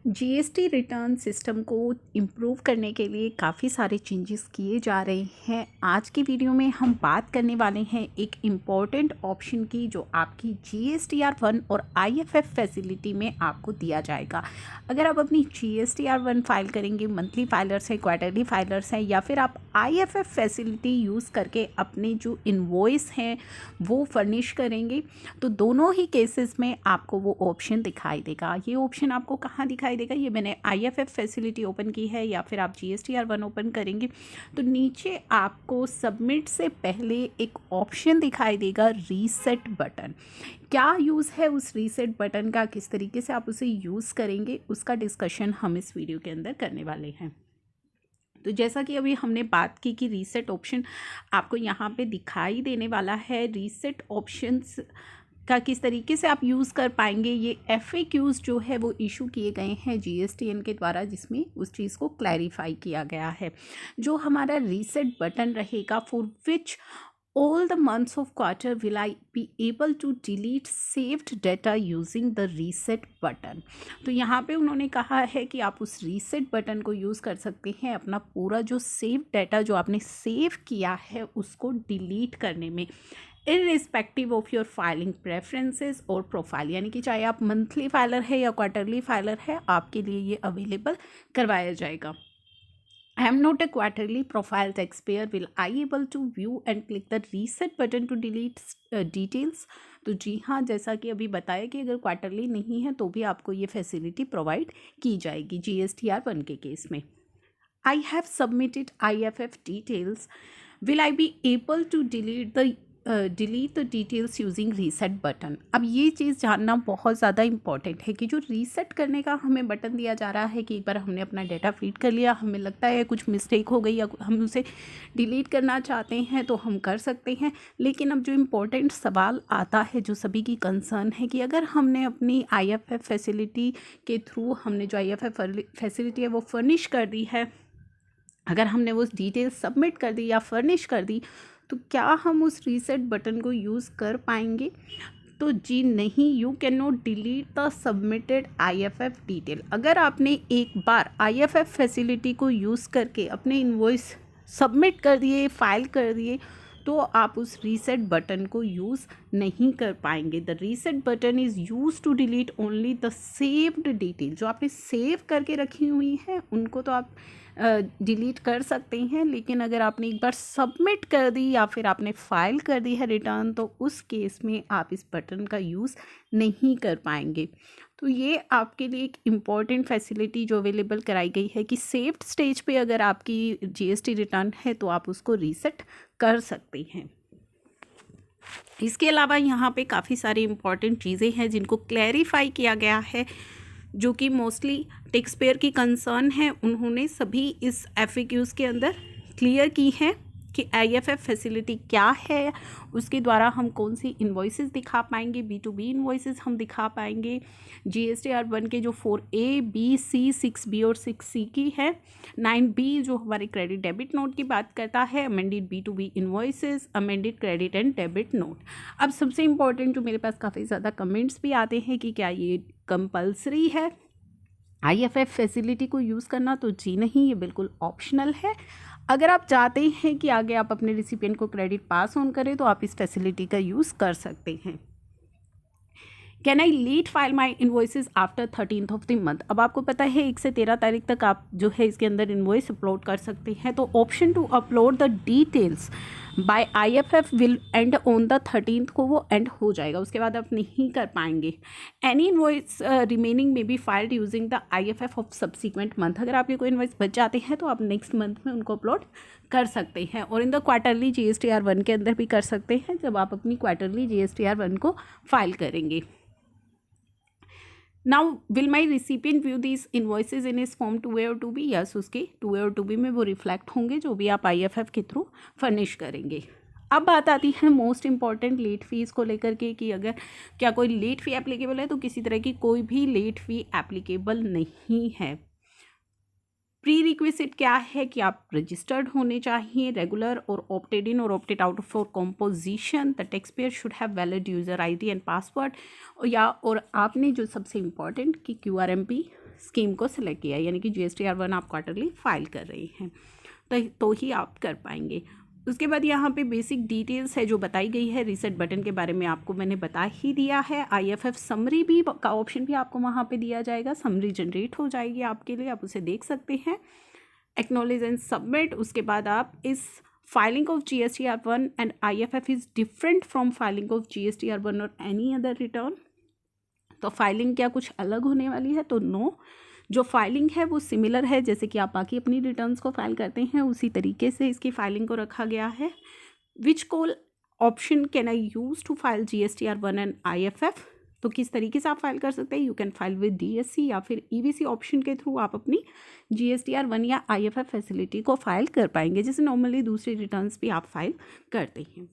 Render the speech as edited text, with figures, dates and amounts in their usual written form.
GST return system को improve करने के लिए काफ़ी सारे चेंजेस किए जा रहे हैं। आज की वीडियो में हम बात करने वाले हैं एक इम्पॉर्टेंट ऑप्शन की, जो आपकी GSTR1 और IFF फैसिलिटी में आपको दिया जाएगा। अगर आप अपनी GSTR1 फाइल करेंगे, मंथली फाइलर्स हैं, क्वार्टरली फाइलर्स हैं, या फिर आप IFF फैसिलिटी यूज़ करके अपने जो इनवॉइस हैं वो फर्निश करेंगे, तो दोनों ही केसेस में आपको वो ऑप्शन दिखाई देगा। ये ऑप्शन आपको कहाँ दिखाई देगा? ये मैंने IFF फैसिलिटी ओपन की है, या फिर आप GSTR1 ओपन करेंगे तो नीचे आपको सबमिट से पहले एक ऑप्शन दिखाई देगा, रीसेट बटन। क्या यूज़ है उस रीसेट बटन का, किस तरीके से आप उसे यूज़ करेंगे, उसका डिस्कशन हम इस वीडियो के अंदर करने वाले हैं। तो जैसा कि अभी हमने बात की कि रीसेट ऑप्शन आपको यहाँ पे दिखाई देने वाला है। रीसेट ऑप्शंस का किस तरीके से आप यूज़ कर पाएंगे, ये FAQs जो है वो इशू किए गए हैं GSTN के द्वारा, जिसमें उस चीज़ को क्लैरिफाई किया गया है। जो हमारा रीसेट बटन रहेगा, for which all the months of quarter will I be able to delete saved data using the reset button। तो यहाँ पे उन्होंने कहा है कि आप उस रीसेट बटन को यूज़ कर सकते हैं अपना पूरा जो सेव डाटा जो आपने सेव किया है उसको डिलीट करने में, irrespective of your filing preferences और प्रोफाइल। यानी कि चाहे आप मंथली फाइलर है या क्वार्टरली फाइलर है, आपके लिए ये अवेलेबल करवाया जाएगा। I am not a quarterly profile taxpayer. Will I able to view and click the reset button to delete details? तो जी हाँ, जैसा कि अभी बताया कि अगर क्वार्टरली नहीं है तो भी आपको ये फैसिलिटी प्रोवाइड की जाएगी GSTR1 के केस में। I have submitted IFF details. Will I be able to delete the details using reset button? अब ये चीज़ जानना बहुत ज़्यादा इम्पॉर्टेंट है कि जो रीसेट करने का हमें बटन दिया जा रहा है कि एक बार हमने अपना डाटा फीड कर लिया, हमें लगता है कुछ मिस्टेक हो गई या हम उसे डिलीट करना चाहते हैं तो हम कर सकते हैं। लेकिन अब जो इम्पोर्टेंट सवाल आता है, जो सभी की कंसर्न है, कि अगर हमने अपनी IFF फैसिलिटी के थ्रू हमने जो IFF फैसिलिटी है वो फर्निश कर दी है, अगर हमने वो डिटेल सबमिट कर दी या फर्निश कर दी, तो क्या हम उस रीसेट बटन को यूज़ कर पाएंगे? तो जी नहीं, you can not delete the submitted IFF detail. अगर आपने एक बार IFF फैसिलिटी को यूज़ करके अपने इनवॉइस सबमिट कर दिए, फाइल कर दिए, तो आप उस रीसेट बटन को यूज़ नहीं कर पाएंगे। The reset button is use to delete only the saved detail. जो आपने सेव करके रखी हुई हैं उनको तो आप डिलीट कर सकते हैं, लेकिन अगर आपने एक बार सबमिट कर दी या फिर आपने फाइल कर दी है रिटर्न, तो उस केस में आप इस बटन का यूज़ नहीं कर पाएंगे। तो ये आपके लिए एक इम्पॉर्टेंट फैसिलिटी जो अवेलेबल कराई गई है कि सेव्ड स्टेज पे अगर आपकी GST रिटर्न है तो आप उसको रीसेट कर सकते हैं। इसके अलावा यहाँ पे काफ़ी सारी इम्पॉर्टेंट चीज़ें हैं जिनको क्लैरिफाई किया गया है, जो कि मोस्टली टैक्स पेयर की कंसर्न है। उन्होंने सभी इस FAQs के अंदर क्लियर की हैं कि IFF फैसिलिटी क्या है, उसके द्वारा हम कौन सी इन्वॉइसेस दिखा पाएंगे, B2B इन्वॉइसेस हम दिखा पाएंगे। GSTR1 के जो 4A, B, C, 6B और 6C की है। 9B जो हमारे क्रेडिट डेबिट नोट की बात करता है, amended B2B invoices, amended credit and debit note. अब सबसे इम्पॉर्टेंट, जो मेरे पास काफ़ी ज़्यादा कमेंट्स भी आते हैं कि क्या ये कंपल्सरी है IFF फैसिलिटी को यूज़ करना, तो जी नहीं, ये बिल्कुल ऑप्शनल है। अगर आप चाहते हैं कि आगे आप अपने रिसिपिएंट को क्रेडिट पास ऑन करें तो आप इस फैसिलिटी का यूज़ कर सकते हैं। Can I late file my invoices after 13th of the month? अब आपको पता है 1 से 13 तारीख तक आप जो है इसके अंदर इन्वॉइस अपलोड कर सकते हैं। तो option to upload the details by IFF will end on the 13th को वो एंड हो जाएगा, उसके बाद आप नहीं कर पाएंगे। एनी इन्वॉइस रिमेनिंग में be filed using the IFF of subsequent month. अगर आपके कोई इन्वॉइस बच जाते हैं तो आप नेक्स्ट मंथ में उनको अपलोड कर सकते हैं, और इन द क्वार्टरली GSTR1 के अंदर भी कर सकते हैं जब आप अपनी क्वार्टरली GSTR1 को फाइल करेंगे। Now will my recipient view this invoices in इस फॉर्म 2A और 2B? यस, उसके 2A और 2B में वो रिफ्लेक्ट होंगे जो भी आप IFF के थ्रू फर्निश करेंगे। अब बात आती है मोस्ट इंपॉर्टेंट लेट फीस को लेकर के कि अगर क्या कोई लेट फ़ी एप्लीकेबल है, तो किसी तरह की कोई भी लेट फ़ी एप्लीकेबल नहीं है। प्री रिक्विजिट क्या है कि आप रजिस्टर्ड होने चाहिए, रेगुलर और ऑप्टेड इन और opted out for composition. The tax payer should have valid user ID and password, या और आपने जो सबसे इम्पॉर्टेंट कि QRMP स्कीम को सिलेक्ट किया है, यानी कि GSTR1 आप क्वार्टरली फाइल कर रहे हैं तो ही आप कर पाएंगे। उसके बाद यहाँ पे बेसिक डिटेल्स है जो बताई गई है। रीसेट बटन के बारे में आपको मैंने बता ही दिया है। IFF समरी भी का ऑप्शन भी आपको वहाँ पे दिया जाएगा, समरी जनरेट हो जाएगी आपके लिए, आप उसे देख सकते हैं। एक्नॉलेज एंड सबमिट, उसके बाद आप इस filing of GSTR1 and IFF is different from filing of GSTR1 और एनी अदर रिटर्न। तो फाइलिंग क्या कुछ अलग होने वाली है? तो नो, जो फाइलिंग है वो सिमिलर है, जैसे कि आप बाकी अपनी रिटर्न्स को फाइल करते हैं उसी तरीके से इसकी फाइलिंग को रखा गया है। Which call option can I use to file GSTR1 and IFF? तो किस तरीके से आप फाइल कर सकते हैं? You can file with DSC या फिर EBC ऑप्शन के थ्रू आप अपनी GSTR1 या IFF फैसिलिटी को फाइल कर पाएंगे, जैसे नॉर्मली दूसरी रिटर्न्स भी आप फाइल करते हैं।